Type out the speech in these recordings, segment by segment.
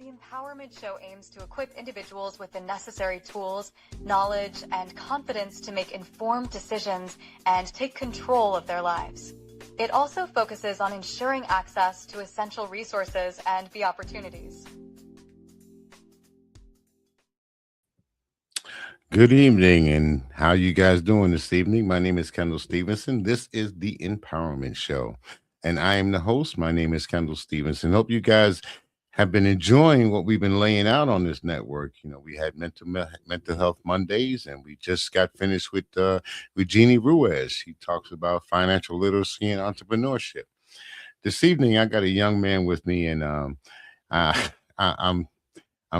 The Empowerment Show aims to equip individuals with the necessary tools, knowledge, and confidence to make informed decisions and take control of their lives. It also focuses on ensuring access to essential resources and the opportunities. Good evening, and how you guys doing this evening? My name is Kendall Stevenson. This is the Empowerment Show, and I am the host. My name is Kendall Stevenson. Hope you guys have been enjoying what we've been laying out on this network. You know, we had mental health Mondays, and we just got finished with Jeannie Ruiz. She talks about financial literacy and entrepreneurship. This evening, I got a young man with me, and I, I'm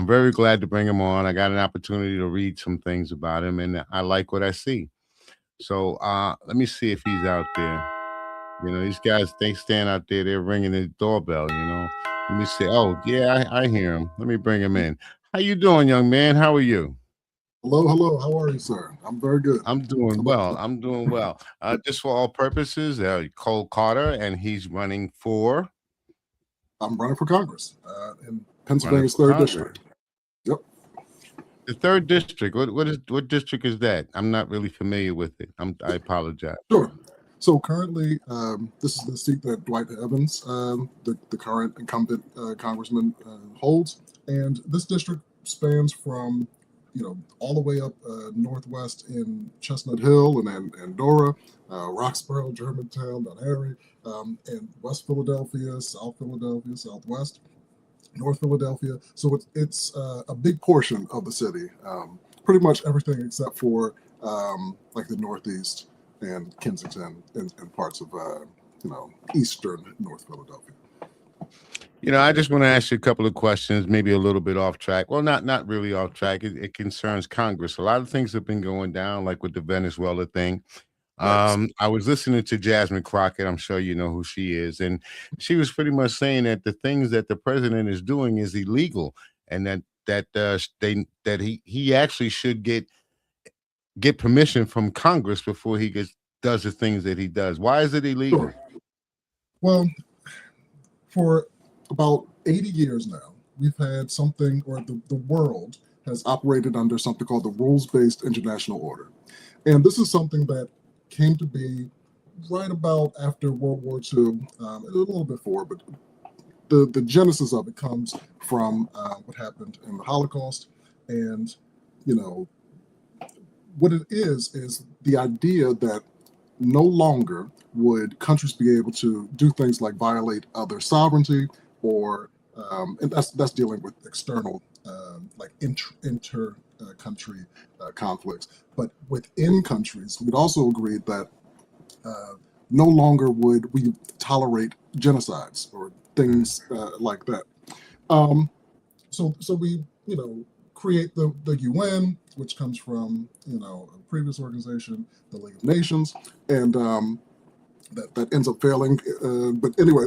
very glad to bring him on. I got an opportunity to read some things about him, and I like what I see. So let me see if he's out there. You know, these guys, they stand out there, they're ringing the doorbell, you know. Let me see. Oh, yeah, I hear him. Let me bring him in. How you doing, young man? How are you? Hello, hello. How are you, sir? I'm very good. I'm How doing about well. you? I'm doing well. Just for all purposes, Cole Carter, and he's I'm running for Congress in running Pennsylvania's for third Congress. district. Yep. The third district. What district is that? I'm not really familiar with it. I apologize. Sure. So currently, this is the seat that Dwight Evans, the current incumbent congressman, holds, and this district spans from, all the way up northwest in Chestnut Hill and then Andorra, Roxborough, Germantown, Dunharry, and West Philadelphia, South Philadelphia, Southwest, North Philadelphia. So it's a big portion of the city, pretty much everything except for like the Northeast and Kensington and parts of eastern North Philadelphia. You know, I just want to ask you a couple of questions, maybe a little bit off track. Well, not really off track. It concerns Congress. A lot of things have been going down, like with the Venezuela thing. Right. I was listening to Jasmine Crockett. I'm sure you know who she is, and she was pretty much saying that the things that the president is doing is illegal, and that he actually should get permission from Congress before does the things that he does. Why is it illegal? Sure. Well, for about 80 years now, we've had something, or the world has operated under something called the rules-based international order. And this is something that came to be right about after World War II, a little before, but the genesis of it comes from what happened in the Holocaust. And, what it is the idea that no longer would countries be able to do things like violate other sovereignty, or and that's dealing with external like inter country conflicts. But within countries, we'd also agreed that no longer would we tolerate genocides or things like that. So we create the UN, which comes from a previous organization, the League of Nations, and that ends up failing. But anyway,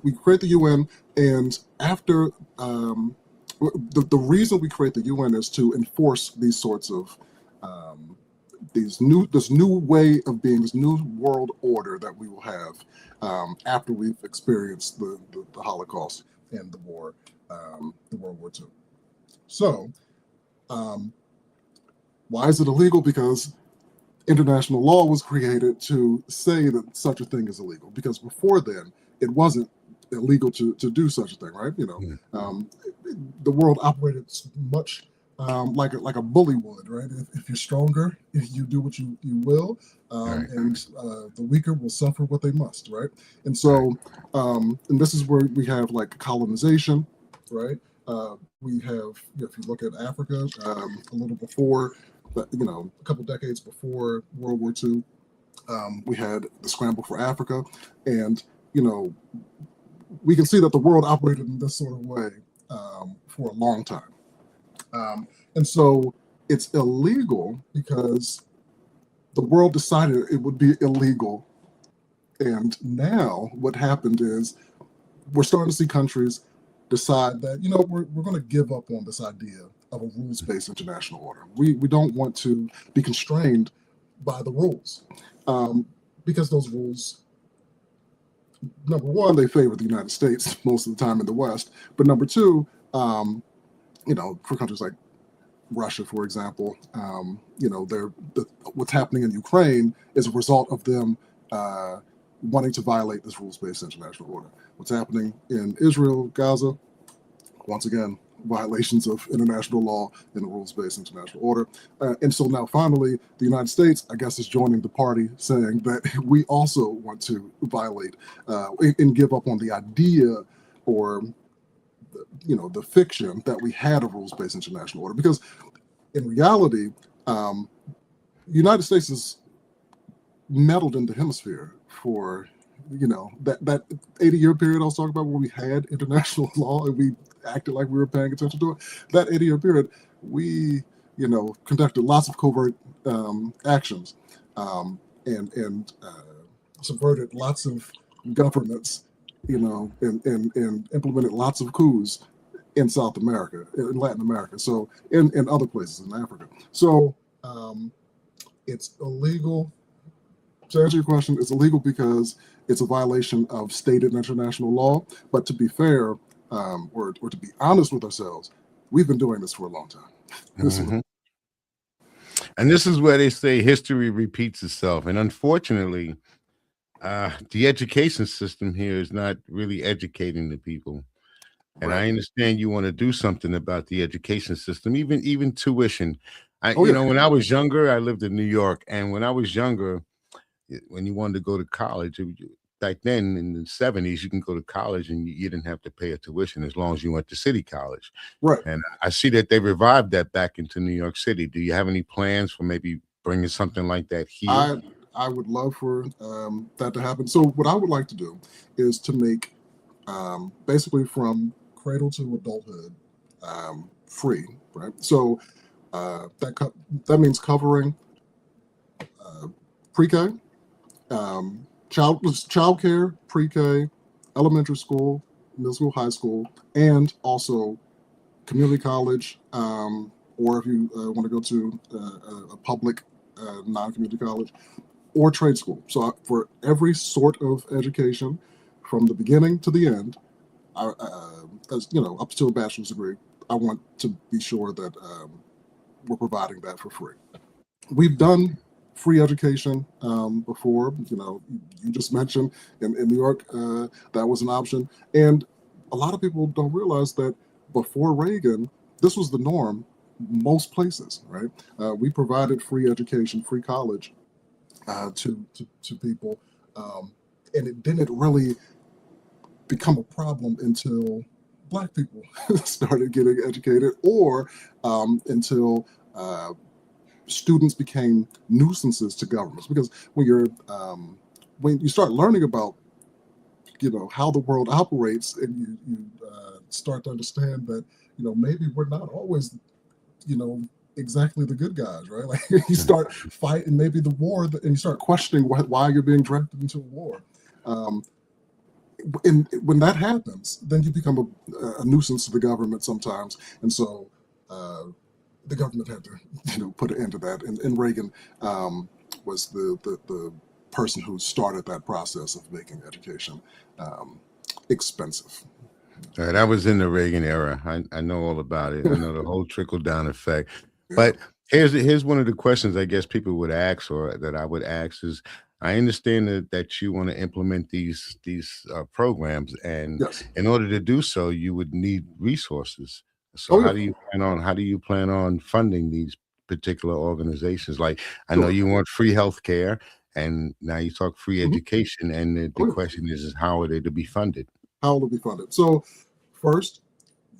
we create the UN, and after the reason we create the UN is to enforce these sorts of this new way of being, this new world order that we will have after we've experienced the Holocaust and the war, the World War II. So, why is it illegal? Because international law was created to say that such a thing is illegal. Because before then, it wasn't illegal to do such a thing, right? The world operated much like a bully would, right? If you're stronger, if you do what you will, Right. and the weaker will suffer what they must, right? And so, and this is where we have like colonization, right? We have, if you look at Africa, a little before, but a couple decades before World War II, we had the scramble for Africa, and we can see that the world operated in this sort of way for a long time. And so it's illegal because the world decided it would be illegal. And now what happened is we're starting to see countries decide that, we're going to give up on this idea of a rules-based international order. We don't want to be constrained by the rules, because those rules, number one, they favor the United States most of the time in the West, but number two, For countries like Russia, for example, what's happening in Ukraine is a result of them wanting to violate this rules-based international order. What's happening in Israel, Gaza, once again, violations of international law and the rules-based international order. And so now finally, the United States, I guess, is joining the party saying that we also want to violate and give up on the idea or the fiction that we had a rules-based international order. Because in reality, the United States is meddled in the hemisphere for that 80-year period I was talking about, where we had international law and we acted like we were paying attention to it. That 80-year period, we conducted lots of covert actions and subverted lots of governments, and implemented lots of coups in South America, in Latin America, so in other places in Africa. So it's illegal. To answer your question, it's illegal because it's a violation of stated international law. But to be fair, or to be honest with ourselves, we've been doing this for a long time. And this is where they say history repeats itself. And unfortunately, the education system here is not really educating the people. And Right. I understand you want to do something about the education system, even tuition. When I was younger, I lived in New York, and when I was younger, when you wanted to go to college, back then in the 70s, you can go to college and you didn't have to pay a tuition as long as you went to city college. Right. And I see that they revived that back into New York City. Do you have any plans for maybe bringing something like that here? I would love for that to happen. So what I would like to do is to make basically from cradle to adulthood free, right? So that means covering pre-K, child care, pre-K, elementary school, middle school, high school, and also community college, or if you want to go to a public non-community college, or trade school. So for every sort of education, from the beginning to the end, up to a bachelor's degree, I want to be sure that we're providing that for free. We've done free education before. You just mentioned in New York that was an option, and a lot of people don't realize that before Reagan, this was the norm most places. Right? We provided free education, free college to people, and it didn't really become a problem until Black people started getting educated, or until students became nuisances to governments. Because when you start learning about how the world operates, and you start to understand that maybe we're not always exactly the good guys, right? Like you start fighting maybe the war, and you start questioning why you're being drafted into a war. And when that happens, then you become a nuisance to the government sometimes. And so the government had to put an end to that. And Reagan was the person who started that process of making education expensive. That was in the Reagan era. I know all about it. I know the whole trickle-down effect. But here's one of the questions I guess people would ask, or that I would ask, is I understand that you want to implement these programs, and Yes. in order to do so, you would need resources. So how do you plan on funding these particular organizations? Like, I know you want free healthcare, and now you talk free education, and the question is how are they to be funded? How will it be funded? So first,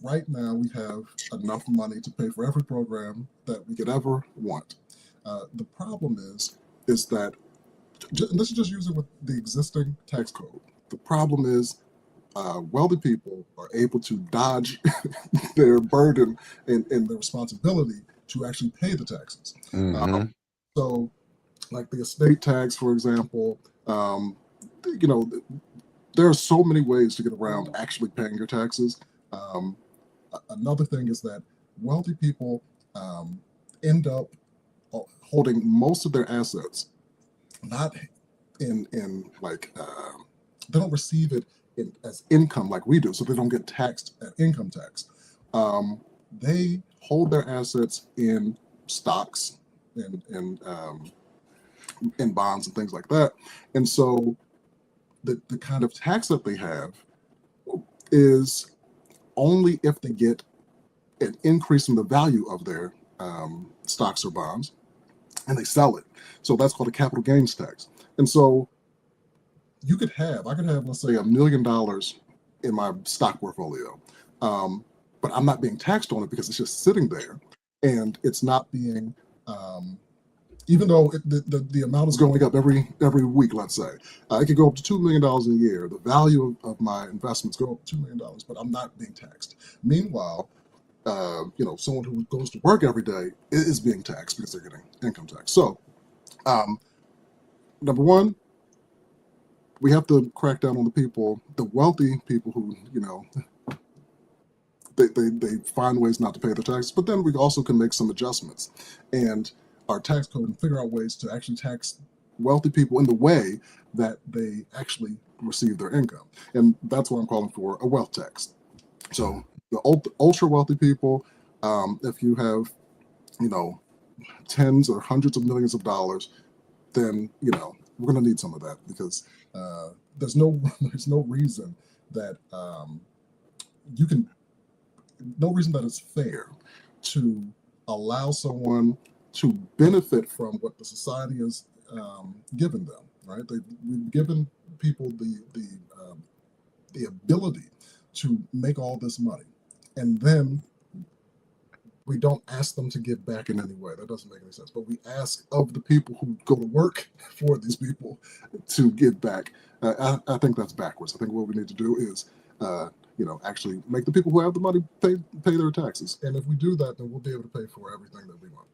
right now we have enough money to pay for every program that we could ever want. The problem is that, and this is just using with the existing tax code. The problem is wealthy people are able to dodge their burden and their responsibility to actually pay the taxes. So like the estate tax, for example, there are so many ways to get around actually paying your taxes. Another thing is that wealthy people end up holding most of their assets not in like they don't receive it as income like we do, so they don't get taxed at income tax. They hold their assets in stocks and bonds and things like that. And so the kind of tax that they have is only if they get an increase in the value of their stocks or bonds and they sell it. So that's called a capital gains tax. And so I could have, let's say, $1 million in my stock portfolio, but I'm not being taxed on it because it's just sitting there, and it's not being, even though the amount is going up every week. Let's say it could go up to $2 million a year. The value of my investments go up to $2 million, but I'm not being taxed. Meanwhile, someone who goes to work every day is being taxed because they're getting income tax. So, number one, we have to crack down on the wealthy people who, they find ways not to pay their taxes. But then we also can make some adjustments and our tax code and figure out ways to actually tax wealthy people in the way that they actually receive their income. And that's what I'm calling for, a wealth tax. So the ultra wealthy people, if you have, tens or hundreds of millions of dollars, then, we're going to need some of that because there's no reason that it's fair to allow someone to benefit from what the society has given them. Right? We've given people the ability to make all this money, and then we don't ask them to give back in any way. That doesn't make any sense. But we ask of the people who go to work for these people to give back. I think that's backwards. I think what we need to do is, actually make the people who have the money pay their taxes. And if we do that, then we'll be able to pay for everything that we want.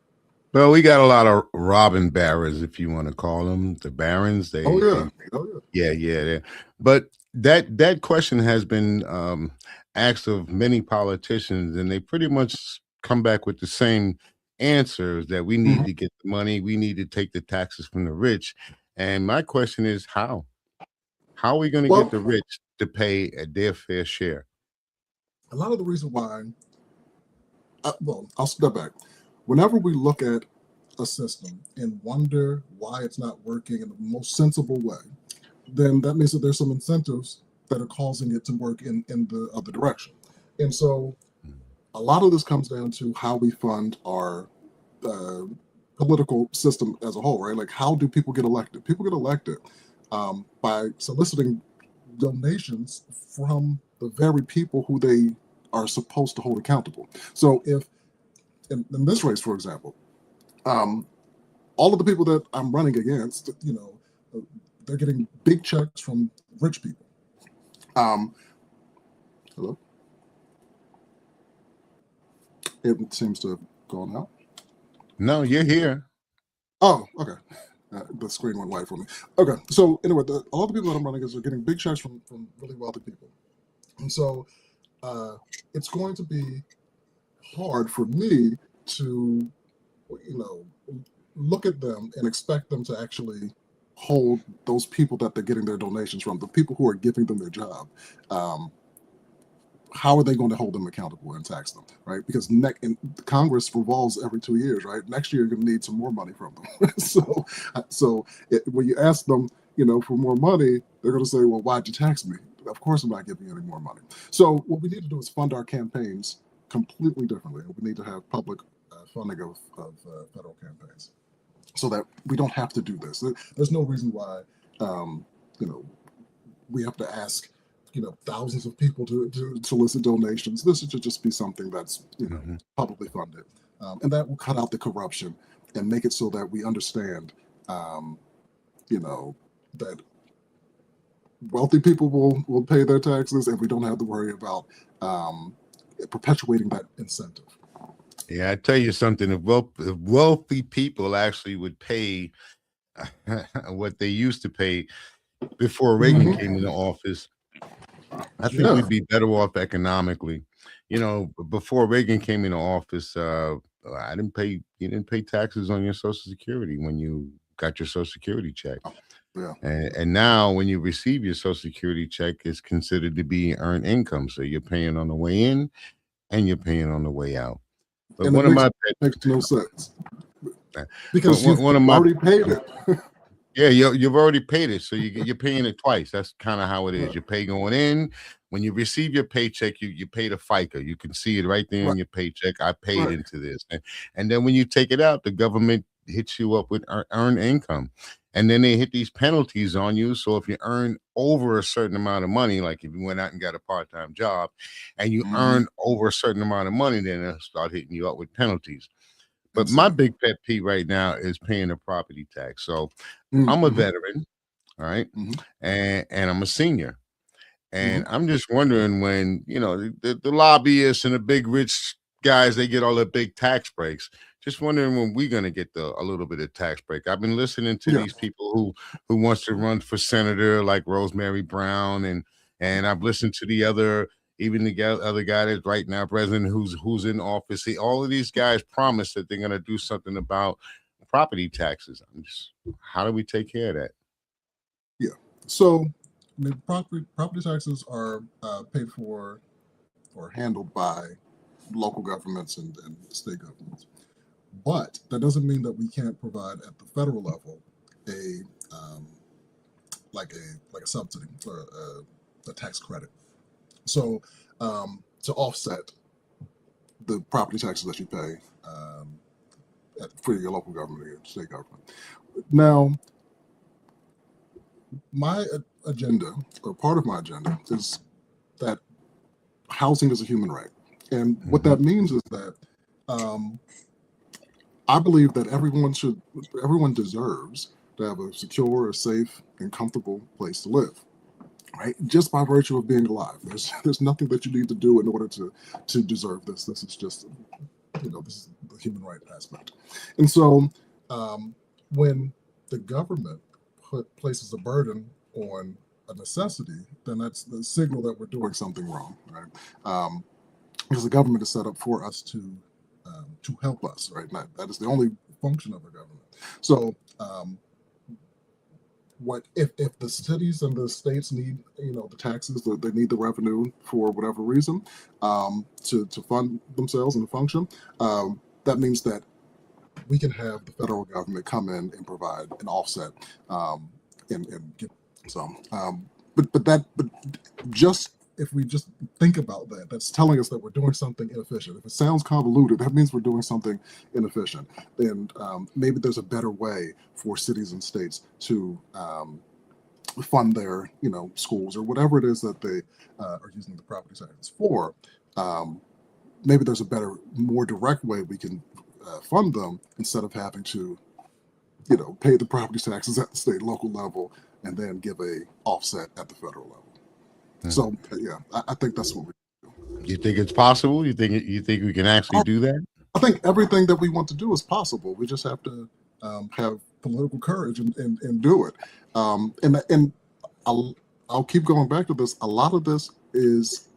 Well, we got a lot of robin barons, if you want to call them the barons. Yeah. But that question has been asked of many politicians, and they pretty much come back with the same answers that we need to get the money, we need to take the taxes from the rich. And my question is, how are we going to get the rich to pay their fair share? A lot of the reason why, I'll step back. Whenever we look at a system and wonder why it's not working in the most sensible way, then that means that there's some incentives that are causing it to work in the other direction. And so a lot of this comes down to how we fund our political system as a whole, right? Like, how do people get elected? People get elected by soliciting donations from the very people who they are supposed to hold accountable. So if, in this race, for example, all of the people that I'm running against, they're getting big checks from rich people. Hello? It seems to have gone out. No, you're here. Oh, okay. The screen went white for me. Okay, so anyway, all the people that I'm running against are getting big checks from really wealthy people. And so it's going to be hard for me to, look at them and expect them to actually hold those people that they're getting their donations from, the people who are giving them their job. How are they going to hold them accountable and tax them, right? Because Congress revolves every 2 years, right? Next year, you're going to need some more money from them. so when you ask them, for more money, they're going to say, well, why'd you tax me? Of course I'm not giving you any more money. So what we need to do is fund our campaigns completely differently. We need to have public funding of federal campaigns so that we don't have to do this. There's no reason why, we have to ask thousands of people to solicit donations. This should just be something that's publicly funded, and that will cut out the corruption and make it so that we understand, that wealthy people will pay their taxes, and we don't have to worry about perpetuating that incentive. Yeah, I tell you something. If wealthy people actually would pay what they used to pay before Reagan came into office, I think we'd be better off economically. Before Reagan came into office, you didn't pay taxes on your Social Security when you got your Social Security check. Yeah. And now when you receive your Social Security check, it's considered to be earned income. So you're paying on the way in and you're paying on the way out. But And it one of my makes no sense pet, because you've one of my already paid it. yeah, you've already paid it, so you're paying it twice. That's kind of how it is. Right. You pay going in. When you receive your paycheck, you pay the FICA. You can see it right there in Right. your paycheck. I paid Right. into this, and then when you take it out, the government hits you up with earned income, and then they hit these penalties on you. So if you earn over a certain amount of money, like if you went out and got a part-time job, and you Mm-hmm. earn over a certain amount of money, then they'll start hitting you up with penalties. But my Insane. big pet peeve right now is paying a property tax. So I'm a Mm-hmm. veteran, all right, Mm-hmm. and I'm a senior, Mm-hmm. and I'm just wondering when the lobbyists and the big rich guys, they get all the big tax breaks. Just wondering when we're gonna get a little bit of tax break. I've been listening to Yeah. these people who wants to run for senator, like Rosemary Brown, and I've listened to the other guy that's right now president who's in office. All of these guys promise that they're gonna do something about property taxes. How do we take care of that? Yeah. So the property taxes are paid for or handled by local governments and state governments. But that doesn't mean that we can't provide at the federal level a like a subsidy or a tax credit. So to offset the property taxes that you pay for your local government or your state government. Now, my agenda, or part of my agenda, is that housing is a human right. And what that means is that I believe that everyone deserves to have a secure, safe, and comfortable place to live. Right, just by virtue of being alive. There's nothing that you need to do in order to deserve this. This is just, this is the human right aspect. And so, when the government places a burden on a necessity, then that's the signal that we're doing something wrong, right? Because the government is set up for us to help us, right? That is the only function of a government. So. What if the cities and the states need the taxes, they need the revenue for whatever reason to fund themselves and function, that means that we can have the federal government come in and provide an offset and give some but just if we just think about that, that's telling us that we're doing something inefficient. If it sounds convoluted, that means we're doing something inefficient. And maybe there's a better way for cities and states to fund their, schools or whatever it is that they are using the property taxes for. Maybe there's a better, more direct way we can fund them instead of having to, pay the property taxes at the state, local level, and then give a offset at the federal level. So yeah, I think that's what we do. You think it's possible? You think we can actually do that? I think everything that we want to do is possible. We just have to have political courage and do it. And I'll keep going back to this. A lot of this is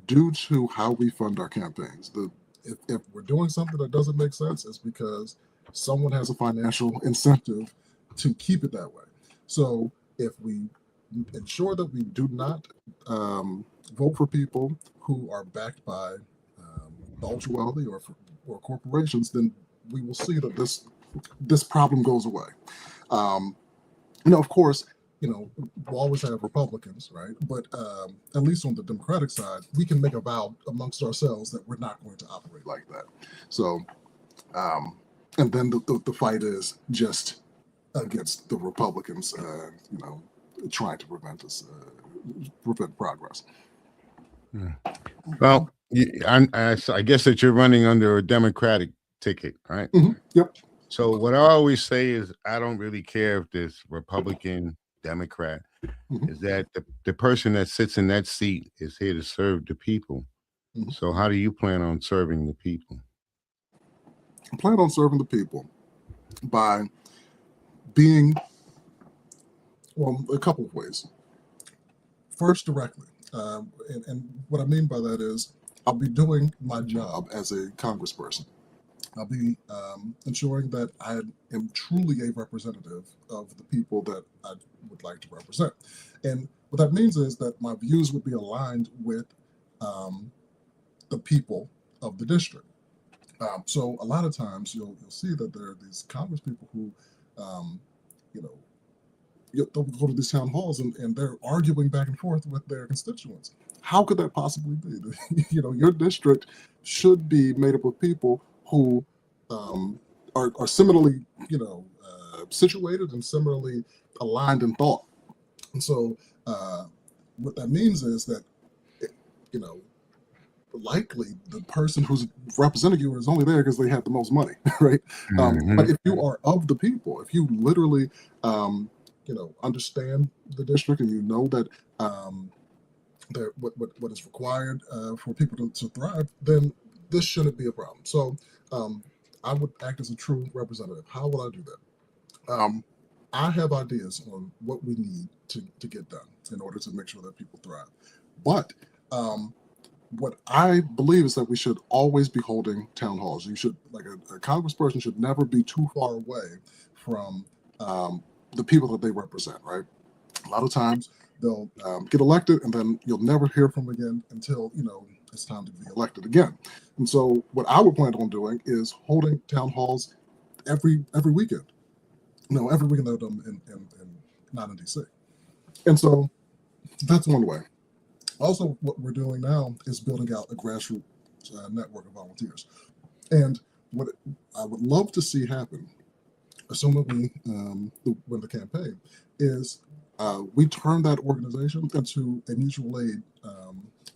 due to how we fund our campaigns. If we're doing something that doesn't make sense, it's because someone has a financial incentive to keep it that way. So if we ensure that we do not vote for people who are backed by the ultra wealthy or corporations, then we will see that this problem goes away. Of course, we'll always have Republicans, right? But at least on the Democratic side, we can make a vow amongst ourselves that we're not going to operate like that. So, and then the fight is just against the Republicans, trying to prevent progress. Well, I guess that you're running under a Democratic ticket, right? Mm-hmm. Yep. So what I always say is I don't really care if there's Republican, Democrat, is that the person that sits in that seat is here to serve the people. So how do you plan on serving the people? I plan on serving the people by being, a couple of ways. First, directly. And what I mean by that is I'll be doing my job as a congressperson. I'll be ensuring that I am truly a representative of the people that I would like to represent. And what that means is that my views would be aligned with the people of the district. So a lot of times you'll see that there are these Congress people who, you know, they'll go to these town halls and they're arguing back and forth with their constituents. How could that possibly be? You know, your district should be made up of people who are similarly, you know, situated and similarly aligned in thought. And so what that means is that, you know, likely the person who's representing you is only there because they have the most money, right? But if you are of the people, if you literally, you know, understand the district and you know that what is required for people to thrive, then this shouldn't be a problem. So I would act as a true representative. How will I do that? I have ideas on what we need to get done in order to make sure that people thrive. But what I believe is that we should always be holding town halls. You should, like a congressperson should never be too far away from the people that they represent, right? A lot of times they'll get elected and then you'll never hear from them again until, you know, it's time to be elected again. And so what I would plan on doing is holding town halls every weekend. No, every weekend that I'm not in DC. And so that's one way. Also, what we're doing now is building out a grassroots network of volunteers. And what I would love to see happen, assuming we win the campaign, is we turn that organization into a mutual aid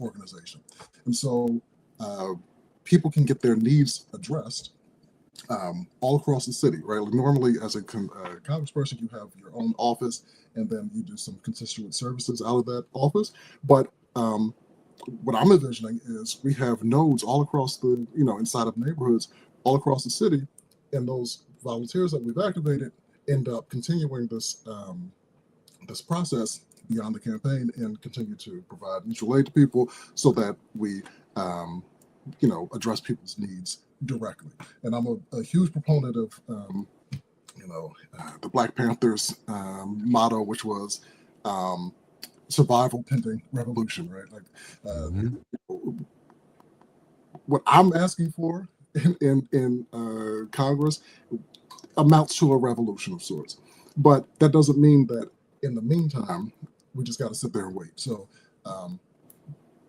organization. And so people can get their needs addressed all across the city, right? Like normally, as a congressperson, you have your own office, and then you do some constituent services out of that office. But what I'm envisioning is we have nodes all across the, you know, inside of neighborhoods all across the city, and those volunteers that we've activated end up continuing this this process beyond the campaign and continue to provide mutual aid to people so that we, you know, address people's needs directly. And I'm a huge proponent of, you know, the Black Panthers motto, which was survival pending revolution, right? Like what I'm asking for in Congress amounts to a revolution of sorts. But that doesn't mean that in the meantime, we just got to sit there and wait. So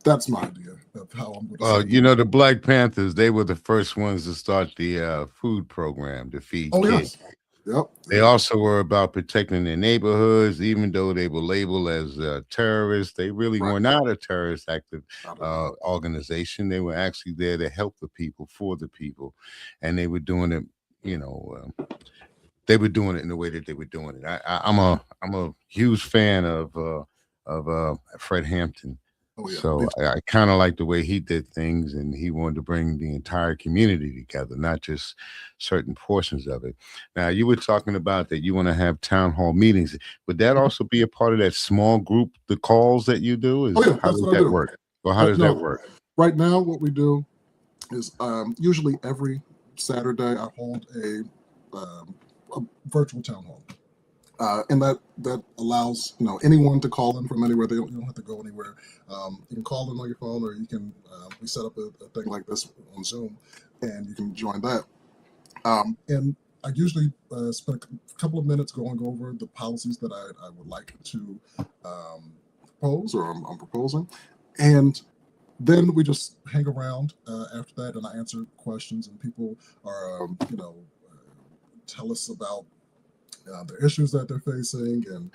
that's my idea of how I'm going to you know, the Black Panthers, they were the first ones to start the food program to feed kids. Yes. Yep. They also were about protecting their neighborhoods, even though they were labeled as terrorists. They really were not a terrorist active organization. They were actually there to help the people, for the people, and they were doing it. You know, they were doing it in the way that they were doing it. I'm a huge fan of Fred Hampton. Oh, yeah. So I kind of like the way he did things, and he wanted to bring the entire community together, not just certain portions of it. Now, you were talking about that you want to have town hall meetings. Would that also be a part of that small group, the calls that you do? How does that work? Or how does that work? Right now, what we do is usually every Saturday I hold a virtual town hall. And that allows, you know, anyone to call in from anywhere. You don't have to go anywhere. You can call in on your phone, or you can we set up a thing like this on Zoom, and you can join that. And I usually spend a couple of minutes going over the policies that I would like to propose, or I'm proposing, and then we just hang around after that, and I answer questions, and people are you know, tell us about the issues that they're facing, and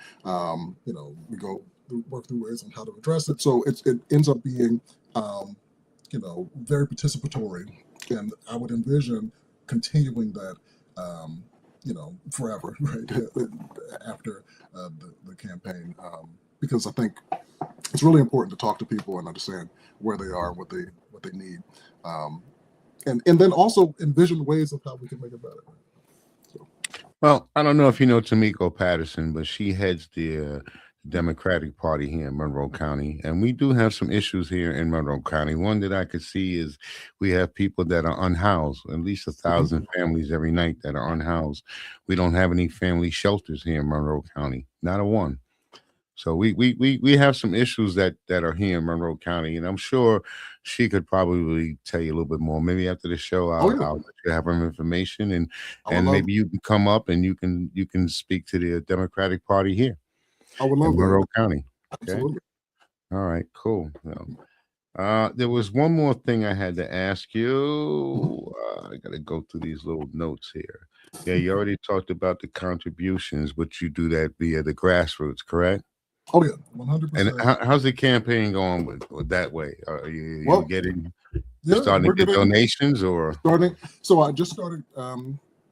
you know, we work through ways on how to address it. So it ends up being you know, very participatory, and I would envision continuing that you know, forever, right? After the campaign, because I think it's really important to talk to people and understand where they are, what they need, and then also envision ways of how we can make it better. Well, I don't know if you know Tamiko Patterson, but she heads the Democratic Party here in Monroe County. And we do have some issues here in Monroe County. One that I could see is we have people that are unhoused, at least 1,000 families every night that are unhoused. We don't have any family shelters here in Monroe County, not a one. So we have some issues that are here in Monroe County, and I'm sure she could probably tell you a little bit more. Maybe after the show, Oh yeah, I'll let you have her information, I would and love. maybe you can come up and you can speak to the Democratic Party here I would in love that. Monroe County. Okay. Absolutely. All right. Cool. There was one more thing I had to ask Mhm. you. I got to go through these little notes here. Yeah, you already talked about the contributions, but you do that via the grassroots, correct? Oh yeah, one hundred And percent. how's the campaign going with that way? Are you Well, getting yeah, starting to we're get getting donations or? starting. So I just started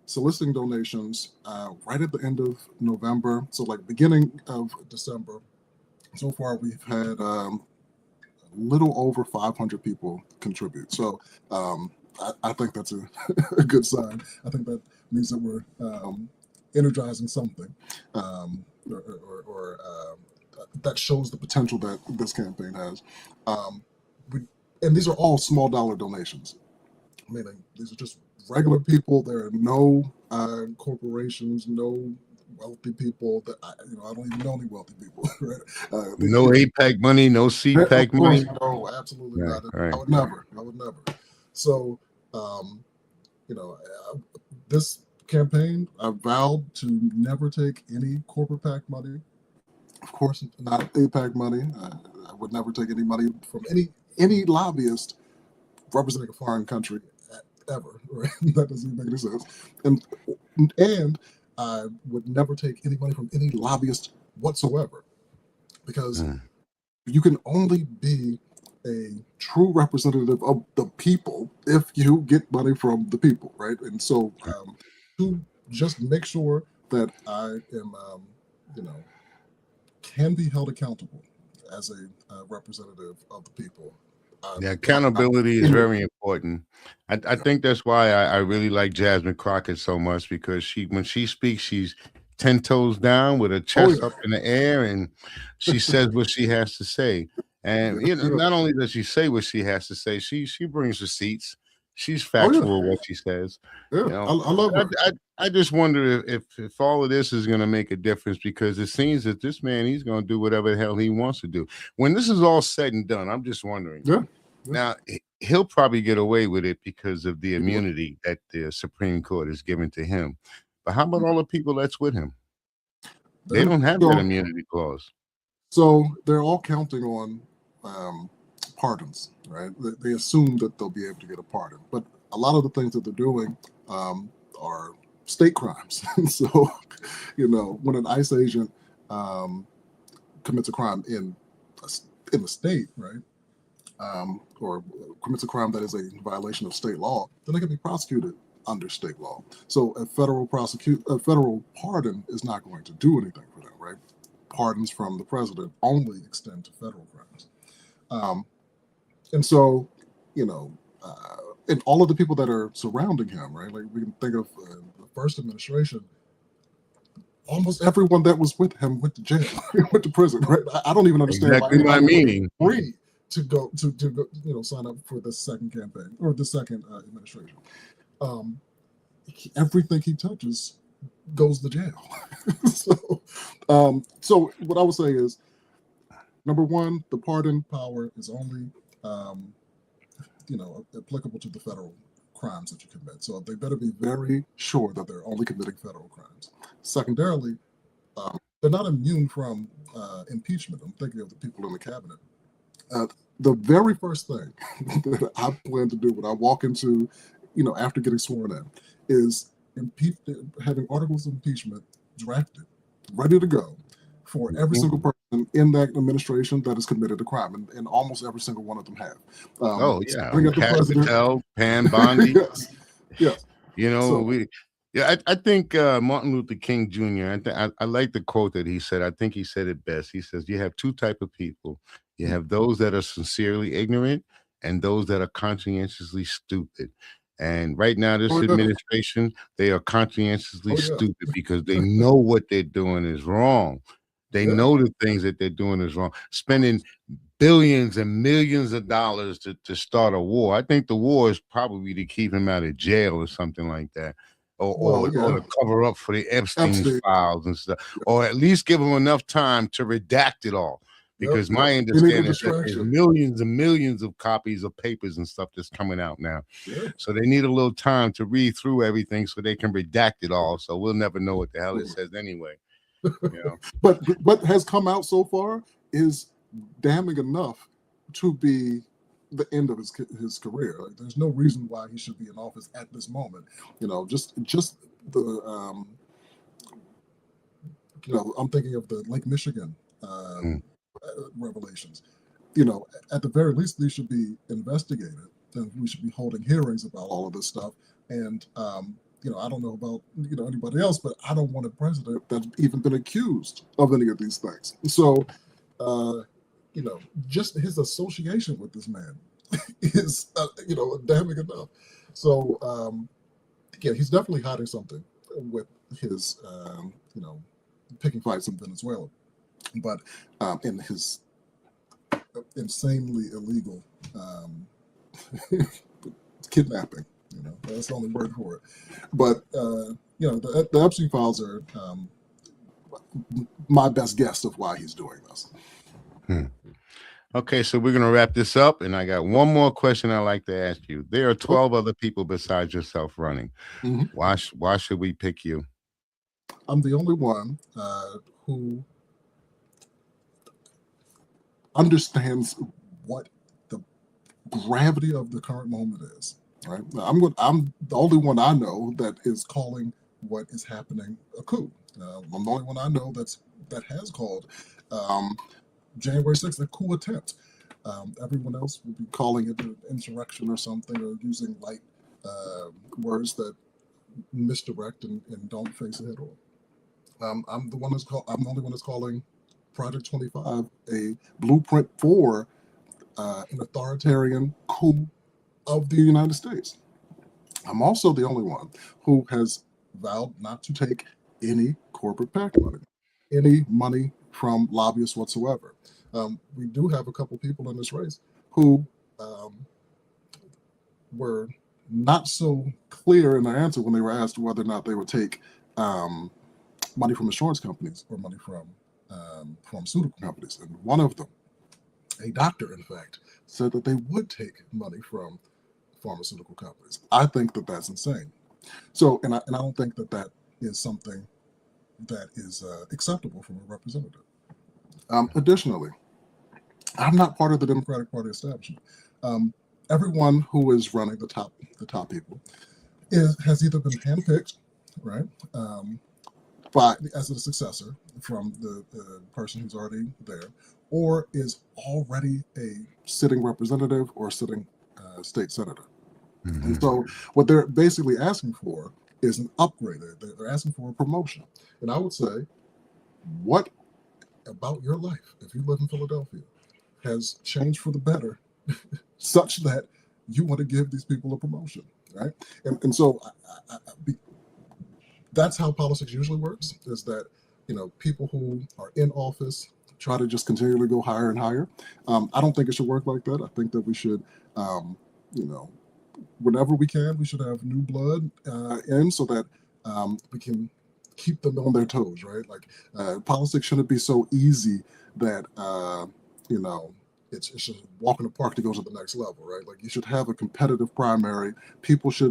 soliciting donations right at the end of November. So like beginning of December. So far, we've had a little over 500 people contribute. So I think that's a good sign. I think that means that we're energizing something, or that shows the potential that this campaign has. Um, we, and these are all small dollar donations, meaning these are just regular people. There are no corporations, no wealthy people that I don't even know any wealthy people. Right? No APAC money, no Of CPAC course, money. no, absolutely Right, not. I right. would never. I would never. So, um, you know, this campaign, I vowed to never take any corporate PAC money. Of course, not APAC money. I would never take any money from any lobbyist representing a foreign country ever. Right? That doesn't even make any sense. And I would never take any money from any lobbyist whatsoever, because Mm. you can only be a true representative of the people if you get money from the people, right? And so to just make sure that I am, you know, can be held accountable as a representative of the people. Yeah, I, accountability is anyway, very important. I think that's why I really like Jasmine Crockett so much because when she speaks, she's 10 toes down with her oh chest yeah, up in the air and she says what she has to say. And yes, you know, yes. not only does she say what she has to say, she brings receipts. She's Oh yeah, factual what she says. yeah. You know, I love I her. I, I just wonder if all of this is going to make a difference because it seems that this man he's going to do whatever the hell he wants to do. When this is all said and done, I'm just wondering. Yeah, yeah. Now, he'll probably get away with it because of the He will. immunity that the Supreme Court has given to him. But how about Mhm. all the people that's with him? They They're, don't have that so immunity clause. So they're all counting on pardons, right? They assume that they'll be able to get a pardon, but a lot of the things that they're doing are state crimes. So, when an ICE agent um, commits a crime in the state, right, or commits a crime that is a violation of state law, then they can be prosecuted under state law. So a federal pardon is not going to do anything for them, right? Pardons from the president only extend to federal crimes. Um, and so, you know, and all of the people that are surrounding him, right? Like we can think of the first administration. Almost everyone that was with him went to jail, went to prison, right? I don't even understand why Exactly my anybody would meaning. agree to go to go, sign up for the second campaign or the second administration. Um, everything he touches goes to jail. So what I would say is, number one, the pardon power is only, um, applicable to the federal crimes that you commit. So they better be very sure that they're only committing federal crimes. Secondarily, they're not immune from impeachment. I'm thinking of the people in the cabinet. Uh, the very first thing that I plan to do when I walk into, after getting sworn in, is having articles of impeachment drafted, ready to go for every Mhm. single person in that administration that has committed a crime, and almost every single one of them have. Oh yeah, Starting at the Cash president. Patel, Pam Bondi. Yes, yes. You know, So, I think Martin Luther King Jr. I like the quote that he said. I think he said it best. He says, "You have two type of people. You have those that are sincerely ignorant, and those that are conscientiously stupid." And right now, this oh yeah, administration, they are conscientiously oh yeah, stupid because they know what they're doing is wrong. They yeah. know the things that they're doing is wrong. Spending billions and millions of dollars to start a war. I think the war is probably to keep him out of jail or something like that. Well, or yeah, to cover up for the Epstein Epstein. files and stuff, or at least give them enough time to redact it all. Yep, Because yep. my They need a understanding is that there's distraction. millions and millions of copies of papers and stuff that's coming out now. Yeah. So they need a little time to read through everything so they can redact it all. So we'll never know what the hell it says anyway. You know? But what has come out so far is damning enough to be the end of his career. Like, there's no reason why he should be in office at this moment. Just the I'm thinking of the Lake Michigan Mm. revelations. At the very least, these should be investigated, and we should be holding hearings about all of this stuff. And I don't know about anybody else, but I don't want a president that's even been accused of any of these things. So, just his association with this man is damning enough. So, he's definitely hiding something with his picking fights in Venezuela, but in his insanely illegal kidnapping. That's the only word for it. But the Epstein files are my best guess of why he's doing this. Okay, so we're gonna wrap this up, and I got one more question I'd like to ask you. There are 12 other people besides yourself running. Mm-hmm. Why should we pick you? I'm the only one who understands what the gravity of the current moment is. Right? I'm the only one I know that is calling what is happening a coup. I'm the only one I know that has called January 6th a coup attempt. Everyone else will be calling it an insurrection or something, or using light words that misdirect and don't face it at all. I'm the only one that's calling Project 25 a blueprint for an authoritarian coup of the United States. I'm also the only one who has vowed not to take any corporate PAC money, any money from lobbyists whatsoever. We do have a couple people in this race who were not so clear in their answer when they were asked whether or not they would take money from insurance companies or money from pharmaceutical companies. And one of them, a doctor, in fact, said that they would take money from pharmaceutical companies. I think that that's insane. So, and I don't think that is something that is acceptable from a representative. Additionally, I'm not part of the Democratic Party establishment. Everyone who is running the top people has either been handpicked, right, as a successor from the person who's already there, or is already a sitting representative or sitting state senator. Mm-hmm. And so what they're basically asking for is an upgrade. They're asking for a promotion. And I would say, what about your life, if you live in Philadelphia, has changed for the better such that you want to give these people a promotion, right? And so that's how politics usually works, is that, people who are in office try to just continually go higher and higher. I don't think it should work like that. I think that we should, whenever we can, we should have new blood in so that we can keep them on their toes, right? Like politics shouldn't be so easy that, it's just walk in the park to go to the next level, right? Like you should have a competitive primary. People's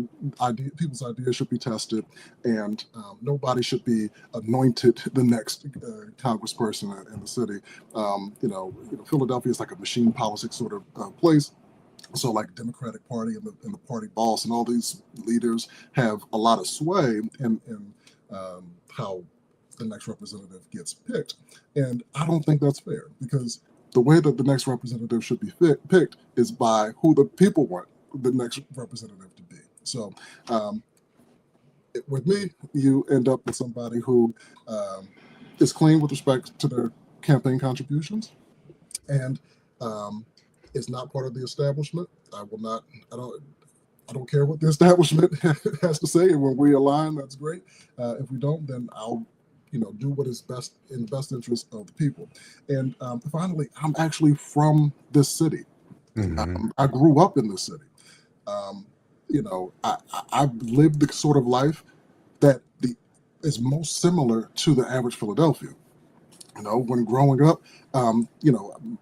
ideas should be tested, and nobody should be anointed the next congressperson in the city. Philadelphia is like a machine politics sort of place. So like Democratic Party and the party boss and all these leaders have a lot of sway in how the next representative gets picked. And I don't think that's fair, because the way that the next representative should be picked is by who the people want the next representative to be. So with me, you end up with somebody who is clean with respect to their campaign contributions and is not part of the establishment. I don't care what the establishment has to say. And when we align, that's great. If we don't, then I'll do what is best in the best interest of the people. And finally, I'm actually from this city. Mm-hmm. I grew up in this city. I've lived the sort of life that is most similar to the average Philadelphian. When growing up,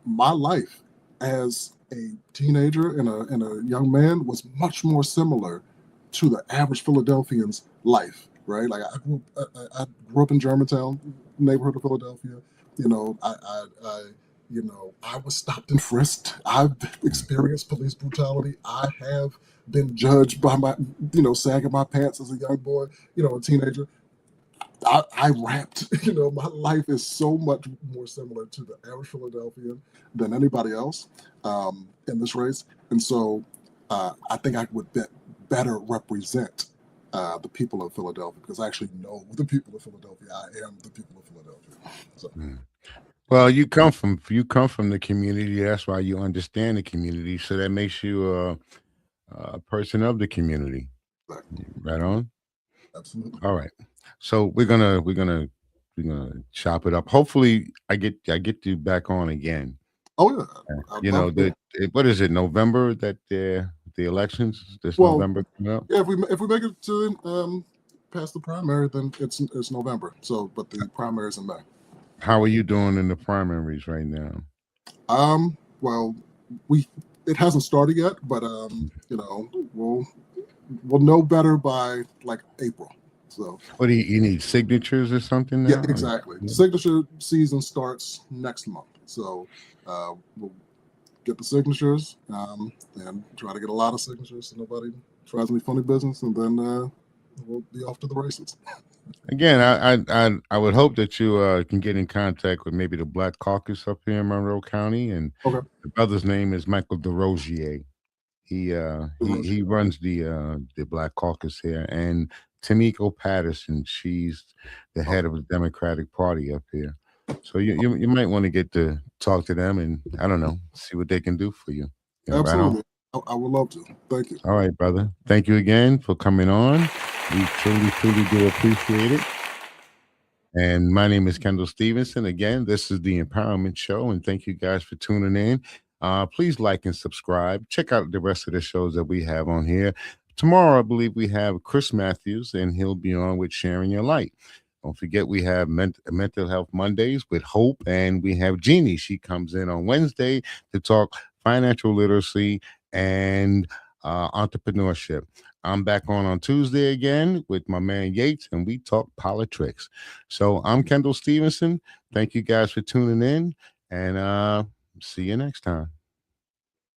my life as a teenager and a young man was much more similar to the average Philadelphian's life, right? Like I grew up in Germantown, neighborhood of Philadelphia. I was stopped and frisked. I've experienced police brutality. I have been judged by sagging my pants as a young boy, a teenager. I rapped. My life is so much more similar to the average Philadelphian than anybody else in this race. And so I think I would better represent the people of Philadelphia, because I actually know the people of Philadelphia. I am the people of Philadelphia. So. Well, you come from the community. That's why you understand the community. So that makes you a person of the community. Exactly. Right on. Absolutely. All right. So we're gonna chop it up. Hopefully, I get you back on again. Oh yeah. What is it? November that the elections this Well, November coming up? Yeah, if we make it to past the primary, then it's November. So, but the primary is in May. How are you doing in the primaries right now? Well, it hasn't started yet, but we'll know better by like April. So, what do you need signatures or something now? Yeah, exactly. Yeah. Signature season starts next month, so we'll get the signatures and try to get a lot of signatures so nobody tries any funny business, and then we'll be off to the races. Again, I would hope that you can get in contact with maybe the Black Caucus up here in Monroe County, and okay. The brother's name is Michael DeRosier. He runs the Black Caucus here, and Tamiko Patterson, she's the head of the Democratic Party up here. So you might want to get to talk to them, and I don't know, see what they can do for you. Absolutely. Right, I would love to. Thank you. All right, brother. Thank you again for coming on. We truly do appreciate it. And my name is Kendall Stevenson. Again, this is the Empowerment Show, and thank you guys for tuning in. Please like and subscribe. Check out the rest of the shows that we have on here. Tomorrow, I believe we have Chris Matthews, and he'll be on with Sharing Your Light. Don't forget, we have Mental Health Mondays with Hope, and we have Jeannie. She comes in on Wednesday to talk financial literacy and entrepreneurship. I'm back on Tuesday again with my man Yates, and we talk politics. So I'm Kendall Stevenson. Thank you guys for tuning in, and see you next time.